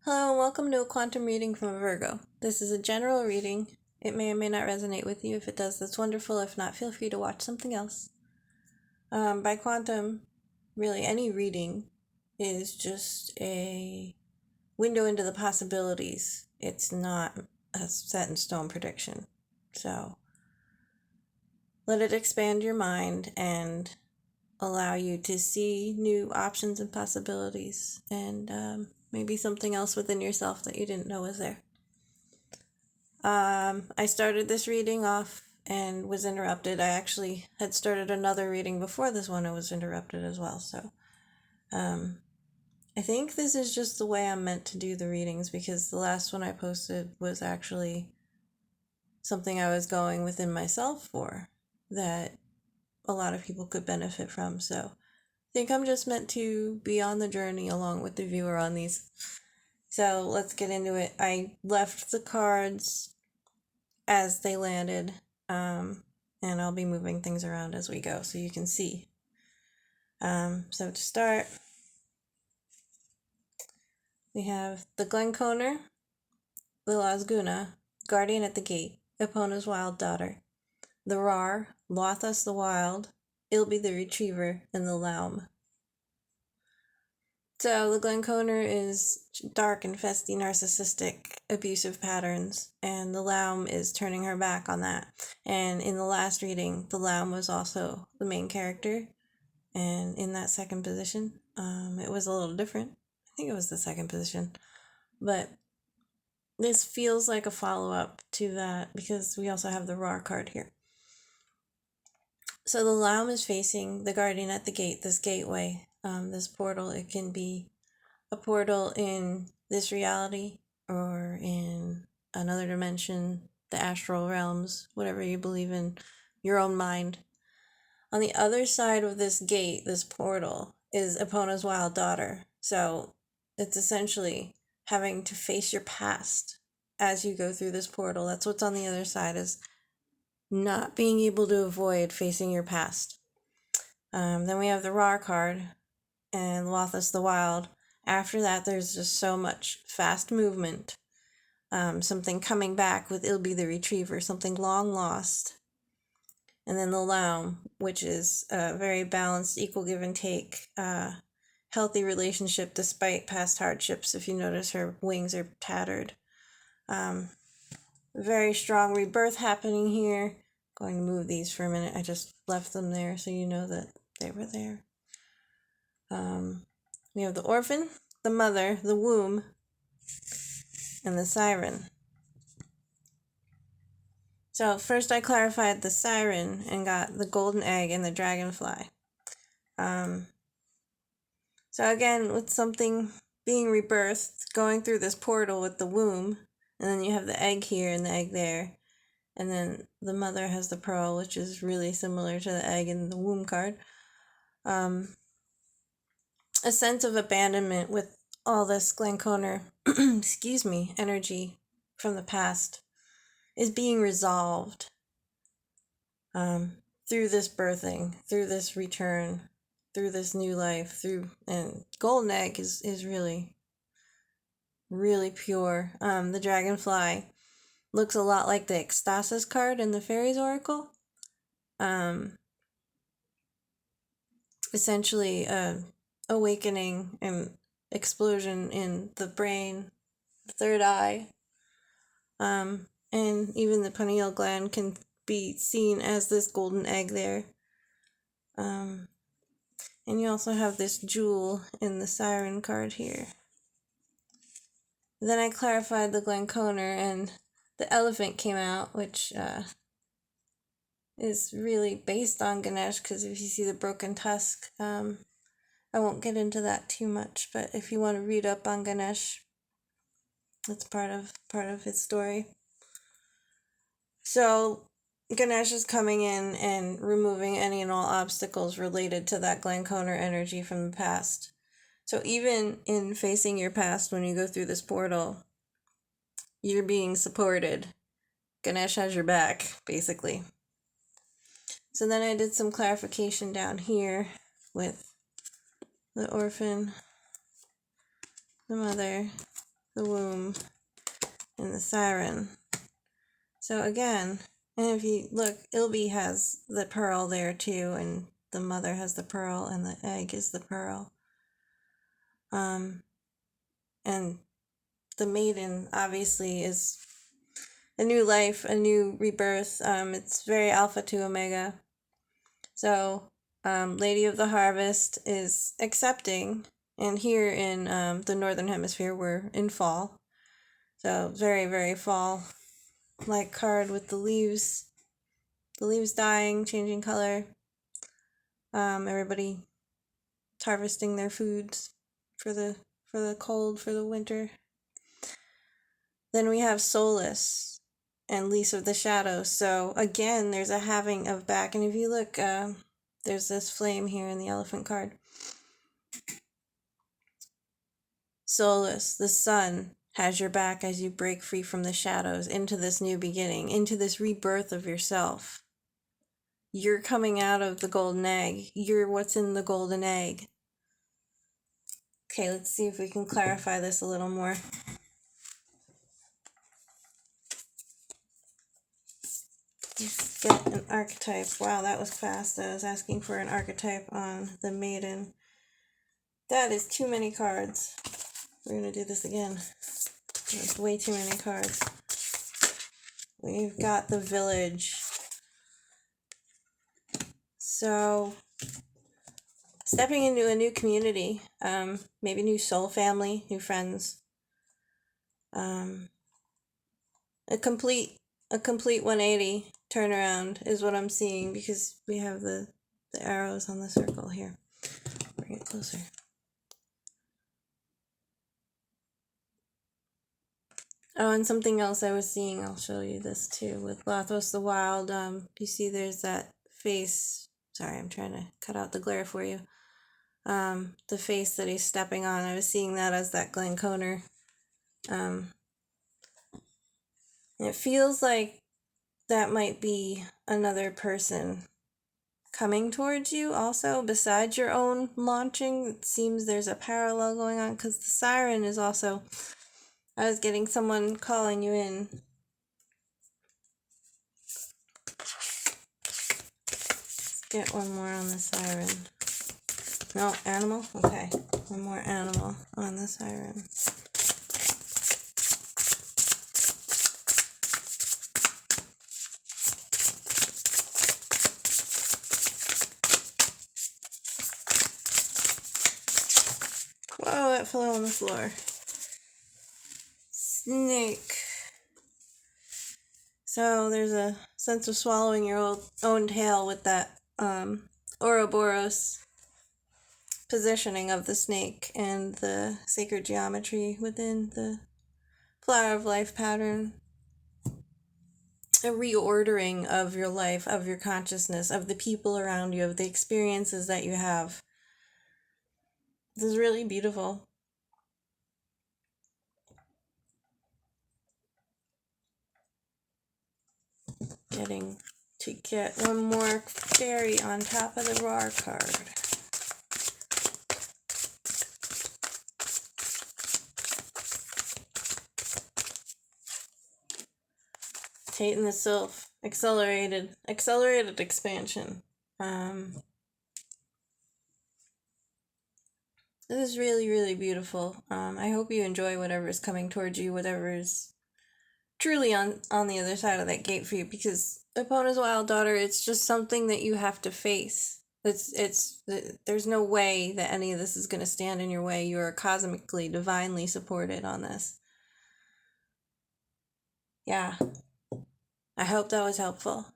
Hello and welcome to a quantum reading from a Virgo. This is a general reading. It may or may not resonate with you. If it does, that's wonderful. If not, feel free to watch something else. By quantum, really any reading is just a window into the possibilities. It's not a set in stone prediction. So let it expand your mind and allow you to see new options and possibilities and maybe something else within yourself that you didn't know was there. I started this reading off and was interrupted. I actually had started another reading before this one and was interrupted as well. So I think this is just the way I'm meant to do the readings, because the last one I posted was actually something I was going within myself for that a lot of people could benefit from. So I think I'm just meant to be on the journey along with the viewer on these. So let's get into it. I left the cards as they landed, and I'll be moving things around as we go so you can see. So to start, we have the Glenconer, the Lasguna, Guardian at the Gate, Epona's Wild Daughter, the Rar, Lothos the Wild, Ilby the Retriever, and the Laum. So the Glenconer is dark and festy, narcissistic, abusive patterns, and the Laum is turning her back on that. And in the last reading, the Laum was also the main character, and in that second position, it was a little different. I think it was the second position, but this feels like a follow-up to that because we also have the Rar card here. So the Laum is facing the Guardian at the Gate, this gateway, this portal. It can be a portal in this reality or in another dimension, the astral realms, whatever you believe in, your own mind. On the other side of this gate, this portal, is Epona's Wild Daughter. So it's essentially having to face your past as you go through this portal. That's what's on the other side, is not being able to avoid facing your past. Then we have the Rar card and Lothos the Wild. After that, there's just so much fast movement. Something coming back with Ilby the Retriever, something long lost. And then the Laum, which is a very balanced, equal give and take, healthy relationship despite past hardships. If you notice, her wings are tattered. Very strong rebirth happening here. Going to move these for a minute. I just left them there so you know that they were there. We have the orphan, the mother, the womb, and the siren. So first I clarified the siren and got the golden egg and the dragonfly. So again, with something being rebirthed, going through this portal with the womb, and then you have the egg here and the egg there, and then the mother has the pearl, which is really similar to the egg in the womb card. A sense of abandonment with all this Glenconer, energy from the past is being resolved through this birthing, through this return, through this new life, and golden egg is really, really pure. The dragonfly looks a lot like the Ecstasis card in the Fairies Oracle. Essentially, awakening and explosion in the brain, the third eye, and even the pineal gland can be seen as this golden egg there. And you also have this jewel in the siren card here. Then I clarified the Glenconer, and the elephant came out, which is really based on Ganesh, because if you see the broken tusk, I won't get into that too much, but if you want to read up on Ganesh, that's part of his story. So Ganesh is coming in and removing any and all obstacles related to that Glenconer energy from the past. So even in facing your past, when you go through this portal, you're being supported. Ganesh has your back, basically. So then I did some clarification down here with the orphan, the mother, the womb, and the siren. So again, and if you look, Ilby has the pearl there too, and the mother has the pearl, and the egg is the pearl. And the maiden obviously is a new life, a new rebirth. It's very alpha to omega. So, Lady of the Harvest is accepting, and here in the Northern Hemisphere, we're in fall. So, very, very fall like card with the leaves dying, changing color. Everybody harvesting their foods for the cold, for the winter. Then we have Solace and Lease of the Shadows. So again, there's a having of back. And if you look, there's this flame here in the elephant card. Solace, the sun, has your back as you break free from the shadows into this new beginning, into this rebirth of yourself. You're coming out of the golden egg. You're what's in the golden egg. Okay, let's see if we can clarify this a little more. Let's get an archetype. Wow, that was fast. I was asking for an archetype on the maiden. That is too many cards. We're going to do this again. That's way too many cards. We've got the village. So, stepping into a new community, maybe new soul family, new friends. A complete 180 turnaround is what I'm seeing because we have the arrows on the circle here. Bring it closer. Oh, and something else I was seeing, I'll show you this too, with Lathos the Wild. You see there's that face. Sorry, I'm trying to cut out the glare for you. The face that he's stepping on, I was seeing that as that Glen Conner. It feels like that might be another person coming towards you also, besides your own launching. It seems there's a parallel going on, because the siren is also... I was getting someone calling you in. Let's get one more on the siren. No, animal? Okay. One more animal on the siren. Whoa, that fell on the floor. Snake. So there's a sense of swallowing your own tail with that Ouroboros positioning of the snake and the sacred geometry within the flower of life pattern. A reordering of your life, of your consciousness, of the people around you, of the experiences that you have. This is really beautiful. Getting to get one more fairy on top of the raw card. Tate and the Sylph, accelerated expansion. This is really, really beautiful. I hope you enjoy whatever is coming towards you, whatever is truly on the other side of that gate for you, because Epona's Wild Daughter, it's just something that you have to face. There's no way that any of this is going to stand in your way. You are cosmically, divinely supported on this. Yeah. I hope that was helpful.